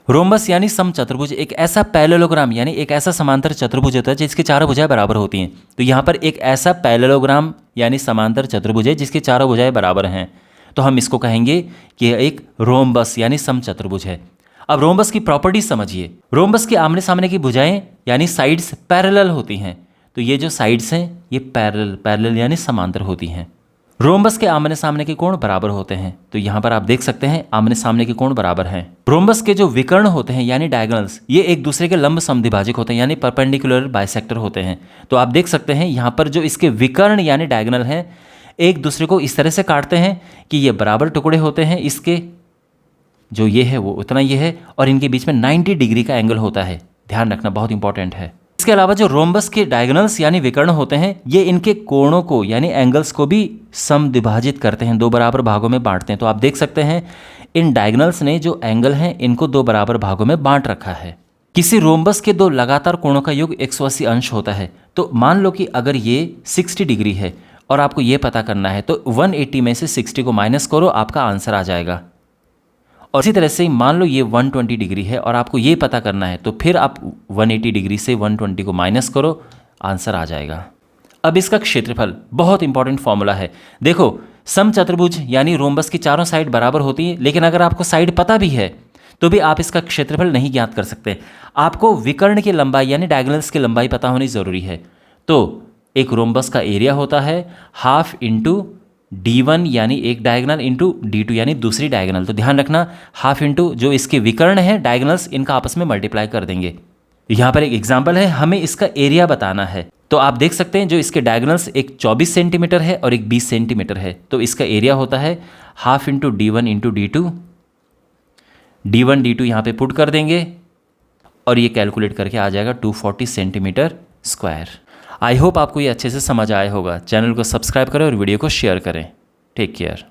Rhombus यानी समचतुर्भुज एक ऐसा पैरेललोग्राम यानी एक ऐसा समांतर चतुर्भुज होता है जिसकी चारों भुजाएं बराबर होती हैं। तो यहाँ पर एक ऐसा पैरेललोग्राम यानी समांतर चतुर्भुज है जिसकी चारों भुजाएं बराबर हैं, तो हम इसको कहेंगे कि यह एक रोम्बस यानी समचतुर्भुज है। अब रोम्बस की प्रॉपर्टीज समझिए। रोम्बस के आमने सामने की भुजाएं यानी साइड्स पैरेलल होती हैं, तो ये जो साइड्स हैं ये पैरेलल यानी समांतर होती हैं। रोम्बस के आमने सामने के कोण बराबर होते हैं, तो यहाँ पर आप देख सकते हैं आमने सामने के कोण बराबर हैं। रोम्बस के जो विकर्ण होते हैं यानी डायगोनल्स, ये एक दूसरे के लंब समद्विभाजक होते हैं यानी परपेंडिकुलर बाइसेक्टर होते हैं। तो आप देख सकते हैं यहाँ पर जो इसके विकर्ण यानी डायगोनल हैं एक दूसरे को इस तरह से काटते हैं कि ये बराबर टुकड़े होते हैं। इसके जो ये है वो उतना ये है और इनके बीच में 90 डिग्री का एंगल होता है, ध्यान रखना बहुत इंपॉर्टेंट है। इसके अलावा जो रोम्बस के डायगोनल्स यानी विकर्ण होते हैं ये इनके कोणों को यानी एंगल्स को भी समद्विभाजित करते हैं, दो बराबर भागों में बांटते हैं। तो आप देख सकते हैं इन डायगोनल्स ने जो एंगल हैं इनको दो बराबर भागों में बांट रखा है। किसी रोम्बस के दो लगातार कोणों का योग 180 अंश होता है। तो मान लो कि अगर ये 60 डिग्री है और आपको ये पता करना है तो 180 में से 60 को माइनस करो, आपका आंसर आ जाएगा। और इसी तरह से मान लो ये 120 डिग्री है और आपको ये पता करना है तो फिर आप 180 डिग्री से 120 को माइनस करो, आंसर आ जाएगा। अब इसका क्षेत्रफल बहुत इंपॉर्टेंट फॉर्मूला है। देखो समचतुर्भुज यानी रोम्बस की चारों साइड बराबर होती है, लेकिन अगर आपको साइड पता भी है तो भी आप इसका क्षेत्रफल नहीं ज्ञात कर सकते। आपको विकर्ण की लंबाई यानी डायगोनल्स की लंबाई पता होनी ज़रूरी है। तो एक रोम्बस का एरिया होता है हाफ इंटू D1 यानी एक डायगोनल इंटू D2 यानी दूसरी डायगोनल। तो ध्यान रखना हाफ इंटू जो इसके विकर्ण है डायगोनल्स इनका आपस में मल्टीप्लाई कर देंगे। यहाँ पर एक एग्जाम्पल है, हमें इसका एरिया बताना है। तो आप देख सकते हैं जो इसके डायगोनल्स एक 24 सेंटीमीटर है और एक 20 सेंटीमीटर है, तो इसका एरिया होता है half into D1 into D2। D1 D2 यहाँ पे पुट कर देंगे और ये कैलकुलेट करके आ जाएगा 240 सेंटीमीटर स्क्वायर। आई होप आपको ये अच्छे से समझ आया होगा। चैनल को सब्सक्राइब करें और वीडियो को शेयर करें। Take care.